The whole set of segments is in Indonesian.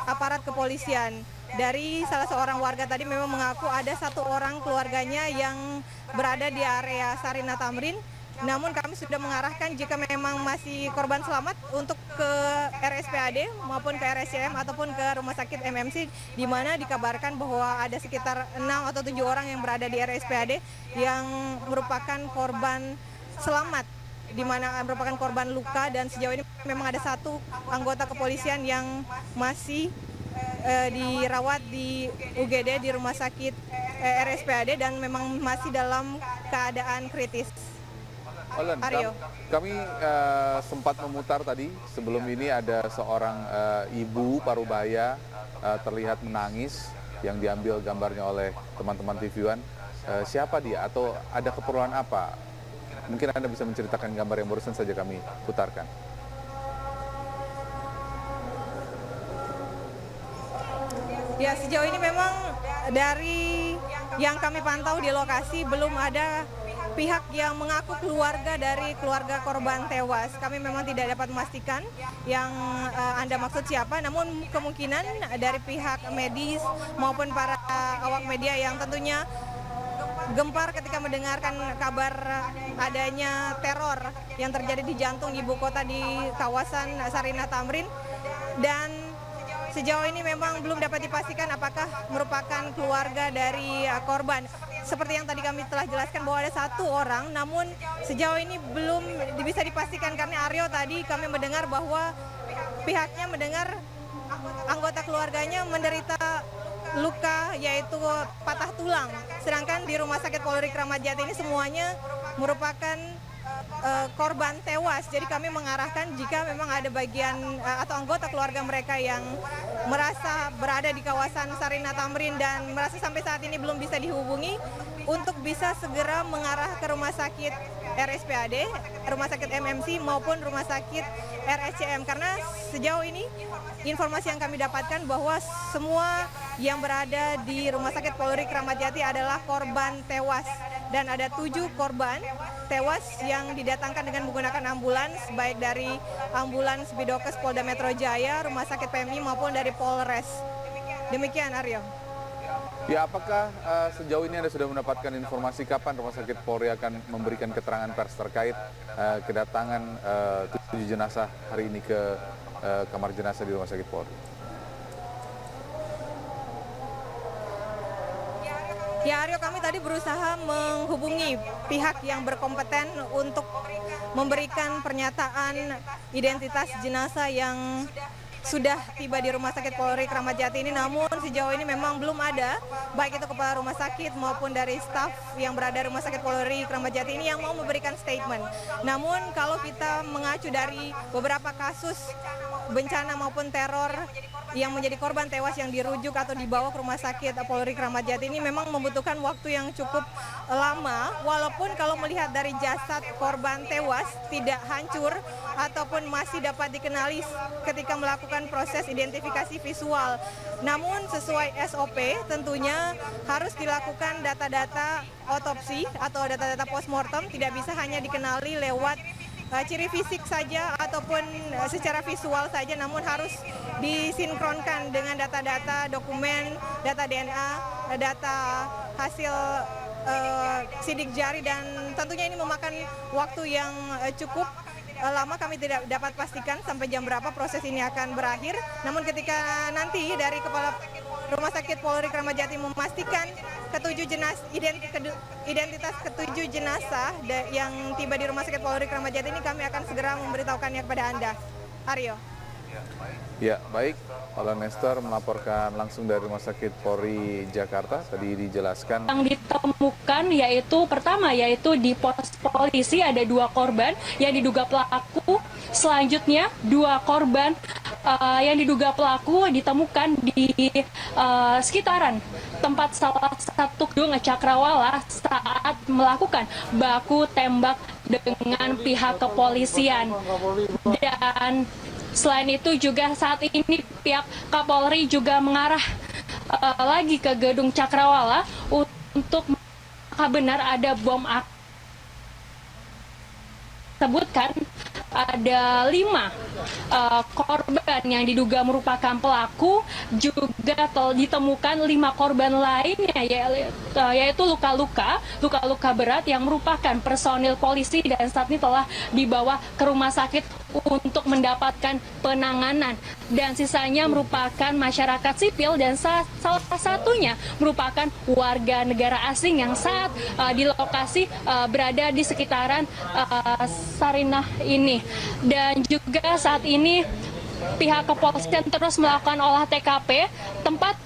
aparat kepolisian. Dari salah seorang warga tadi memang mengaku ada satu orang keluarganya yang berada di area Sarinah Tamrin. Namun kami sudah mengarahkan jika memang masih korban selamat untuk ke RSPAD maupun ke RSCM ataupun ke Rumah Sakit MMC, di mana dikabarkan bahwa ada sekitar 6 atau 7 orang yang berada di RSPAD yang merupakan korban selamat, di mana merupakan korban luka, dan sejauh ini memang ada satu anggota kepolisian yang masih dirawat di UGD di Rumah Sakit RSPAD dan memang masih dalam keadaan kritis. Olen, kami sempat memutar tadi, sebelum ini ada seorang ibu parubaya terlihat menangis yang diambil gambarnya oleh teman-teman TV One. Siapa dia atau ada keperluan apa? Mungkin Anda bisa menceritakan gambar yang barusan saja kami putarkan. Ya, sejauh ini memang dari yang kami pantau di lokasi belum ada pihak yang mengaku keluarga dari keluarga korban tewas. Kami memang tidak dapat memastikan yang Anda maksud siapa, namun kemungkinan dari pihak medis maupun para awak media yang tentunya gempar ketika mendengarkan kabar adanya teror yang terjadi di jantung ibu kota di kawasan Sarinah Tamrin, dan sejauh ini memang belum dapat dipastikan apakah merupakan keluarga dari korban. Seperti yang tadi kami telah jelaskan bahwa ada satu orang, namun sejauh ini belum bisa dipastikan karena Aryo tadi kami mendengar bahwa pihaknya mendengar anggota keluarganya menderita luka yaitu patah tulang. Sedangkan di Rumah Sakit Polri Kramat Jati ini semuanya merupakan korban tewas. Jadi kami mengarahkan jika memang ada bagian atau anggota keluarga mereka yang merasa berada di kawasan Sarinah Tamrin dan merasa sampai saat ini belum bisa dihubungi, untuk bisa segera mengarah ke Rumah Sakit RSPAD, Rumah Sakit MMC maupun Rumah Sakit RSCM. Karena sejauh ini informasi yang kami dapatkan bahwa semua yang berada di Rumah Sakit Polri Kramat Jati adalah korban tewas, dan ada 7 korban tewas yang didatangkan dengan menggunakan ambulans, baik dari ambulans Bidokes Polda Metro Jaya, Rumah Sakit PMI maupun dari Polres. Demikian, Aryo. Ya, apakah sejauh ini Anda sudah mendapatkan informasi kapan Rumah Sakit Polri akan memberikan keterangan pers terkait kedatangan 7 jenazah hari ini ke kamar jenazah di Rumah Sakit Polri? Ya, Aryo, kami tadi berusaha menghubungi pihak yang berkompeten untuk memberikan pernyataan identitas jenazah yang sudah tiba di Rumah Sakit Polri Kramat Jati ini, namun sejauh ini memang belum ada, baik itu kepala rumah sakit maupun dari staf yang berada Rumah Sakit Polri Kramat Jati ini yang mau memberikan statement. Namun kalau kita mengacu dari beberapa kasus bencana maupun teror yang menjadi korban tewas yang dirujuk atau dibawa ke Rumah Sakit Polri Kramat Jati ini memang membutuhkan waktu yang cukup lama, walaupun kalau melihat dari jasad korban tewas tidak hancur ataupun masih dapat dikenali ketika melakukan proses identifikasi visual. Namun sesuai SOP tentunya harus dilakukan data-data otopsi atau data-data postmortem, tidak bisa hanya dikenali lewat ciri fisik saja ataupun secara visual saja, namun harus disinkronkan dengan data-data dokumen, data DNA, data hasil sidik jari, dan tentunya ini memakan waktu yang cukup lama. Kami tidak dapat pastikan sampai jam berapa proses ini akan berakhir. Namun ketika nanti dari Kepala Rumah Sakit Polri Kramat Jati memastikan identitas ketujuh jenazah yang tiba di Rumah Sakit Polri Kramat Jati ini, kami akan segera memberitahukannya kepada Anda. Aryo. Ya, baik. Olen Nestor melaporkan langsung dari Rumah Sakit Polri Jakarta. Tadi dijelaskan yang ditemukan yaitu di pos polisi ada 2 korban yang diduga pelaku. Selanjutnya 2 korban yang diduga pelaku ditemukan di sekitaran tempat salah satu gedung Cakrawala saat melakukan baku tembak dengan pihak kepolisian. Dan selain itu juga saat ini pihak Kapolri juga mengarah lagi ke gedung Cakrawala untuk apakah benar ada bom sebutkan ada 5 korban yang diduga merupakan pelaku, juga ditemukan 5 korban lainnya yaitu luka-luka berat yang merupakan personil polisi dan saat ini telah dibawa ke rumah sakit untuk mendapatkan penanganan, dan sisanya merupakan masyarakat sipil dan salah satunya merupakan warga negara asing yang saat di lokasi berada di sekitaran Sarinah ini. Dan juga saat ini pihak kepolisian terus melakukan olah TKP. Tempat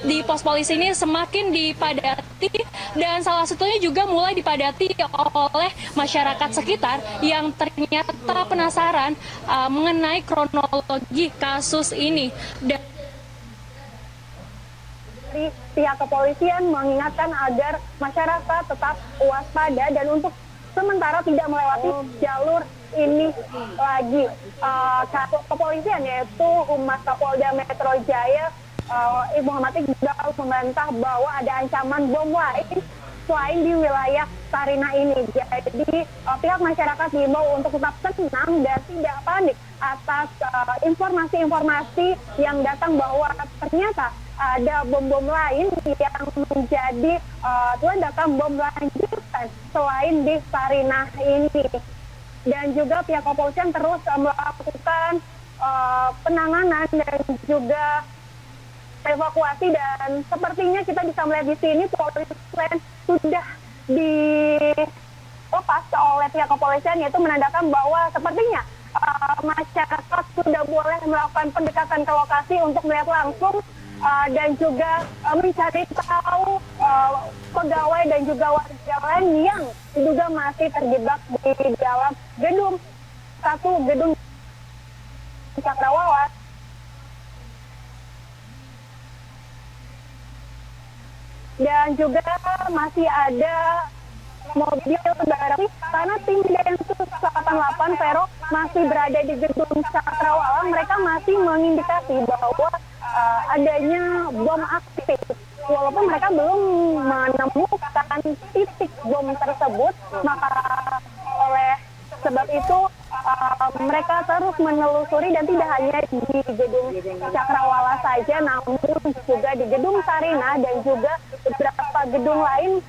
di pos polisi ini semakin dipadati, dan salah satunya juga mulai dipadati oleh masyarakat sekitar yang ternyata penasaran mengenai kronologi kasus ini. Dan pihak kepolisian mengingatkan agar masyarakat tetap waspada dan untuk sementara tidak melewati jalur ini lagi. Kepolisian yaitu Humas Kapolda Metro Jaya Muhammad Iqbal membantah bahwa ada ancaman bom lain selain di wilayah Sarinah ini. Jadi pihak masyarakat diimbau untuk tetap tenang dan tidak panik atas informasi-informasi yang datang bahwa ternyata ada bom-bom lain yang menjadi ledakan bom lanjutan selain di Sarinah ini. Dan juga pihak kepolisian terus melakukan penanganan dan juga evakuasi, dan sepertinya kita bisa melihat di sini polisian sudah dilepas oleh pihak kepolisian, yaitu menandakan bahwa sepertinya masyarakat sudah boleh melakukan pendekatan ke lokasi untuk melihat langsung dan juga mencari tahu pegawai dan juga warga lain yang diduga masih terjebak di dalam gedung Cakrawala. Dan juga masih ada mobil barang karena tim Densus 88 Vero masih berada di gedung Cakrawala. Mereka masih mengindikasi bahwa adanya bom aktif, walaupun mereka belum menemukan titik bom tersebut. Maka oleh sebab itu mereka terus menelusuri, dan tidak hanya di gedung Cakrawala saja, namun juga di gedung Sarinah dan juga beberapa gedung lain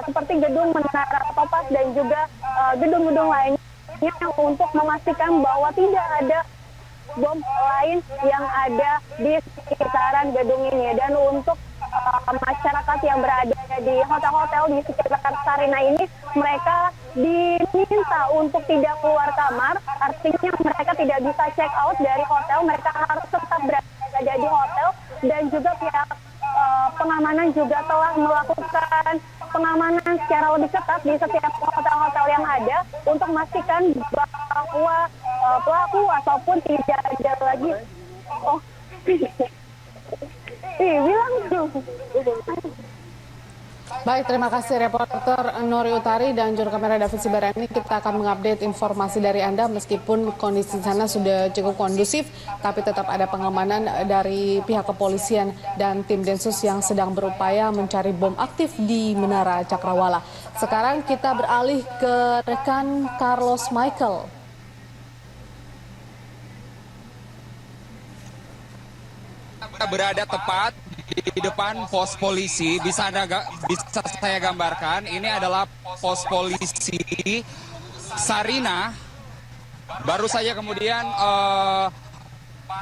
seperti gedung Menara Topas dan juga gedung-gedung lainnya, untuk memastikan bahwa tidak ada bom lain yang ada di sekitaran gedung ini. Dan untuk masyarakat yang berada di hotel-hotel di sekitar Sarinah ini, mereka diminta untuk tidak keluar kamar, artinya mereka tidak bisa check out dari hotel, mereka harus tetap berada di hotel. Dan juga pihak pengamanan juga telah melakukan pengamanan secara lebih ketat di setiap hotel-hotel yang ada untuk memastikan bahwa pelaku ataupun tidak ada lagi. Bilang tuh. Baik, terima kasih reporter Nori Utari dan juru kamera David Sibarani. Kita akan mengupdate informasi dari Anda meskipun kondisi di sana sudah cukup kondusif, tapi tetap ada pengamanan dari pihak kepolisian dan tim Densus yang sedang berupaya mencari bom aktif di Menara Cakrawala. Sekarang kita beralih ke rekan Carlos Michael. Berada tepat di depan pos polisi. Bisa saya gambarkan, ini adalah pos polisi Sarinah. Baru saja kemudian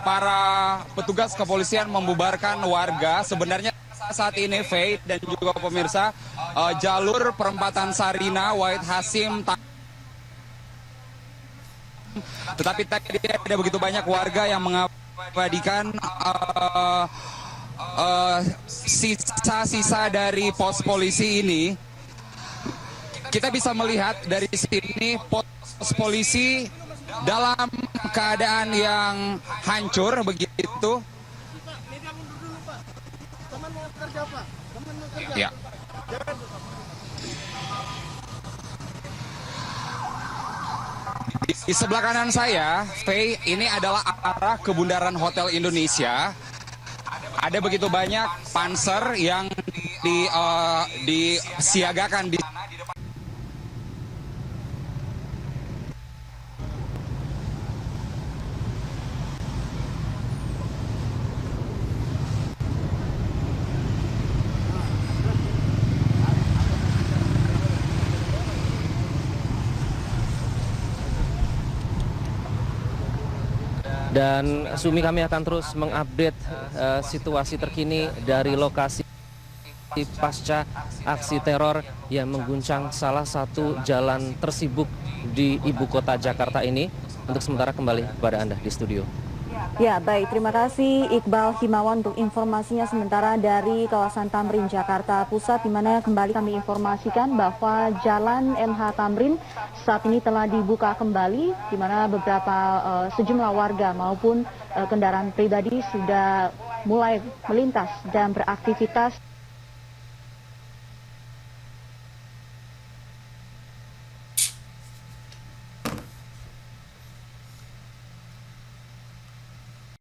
para petugas kepolisian membubarkan warga. Sebenarnya saat ini Faith dan juga pemirsa, jalur perempatan Sarinah Wahid Hasim, tetapi tadi ada begitu banyak warga yang mengabadikan sisa-sisa dari pos polisi ini. Kita bisa melihat dari sini pos polisi dalam keadaan yang hancur begitu. Ya. Di sebelah kanan saya, Faye, ini adalah arah ke Bundaran Hotel Indonesia. Ada begitu banyak panser yang disiagakan di. Dan Sumi, kami akan terus mengupdate situasi terkini dari lokasi pasca aksi teror yang mengguncang salah satu jalan tersibuk di ibu kota Jakarta ini. Untuk sementara kembali kepada Anda di studio. Ya, baik. Terima kasih Iqbal Himawan untuk informasinya sementara dari kawasan Tamrin, Jakarta Pusat, di mana kembali kami informasikan bahwa Jalan MH Tamrin saat ini telah dibuka kembali, di mana beberapa sejumlah warga maupun kendaraan pribadi sudah mulai melintas dan beraktivitas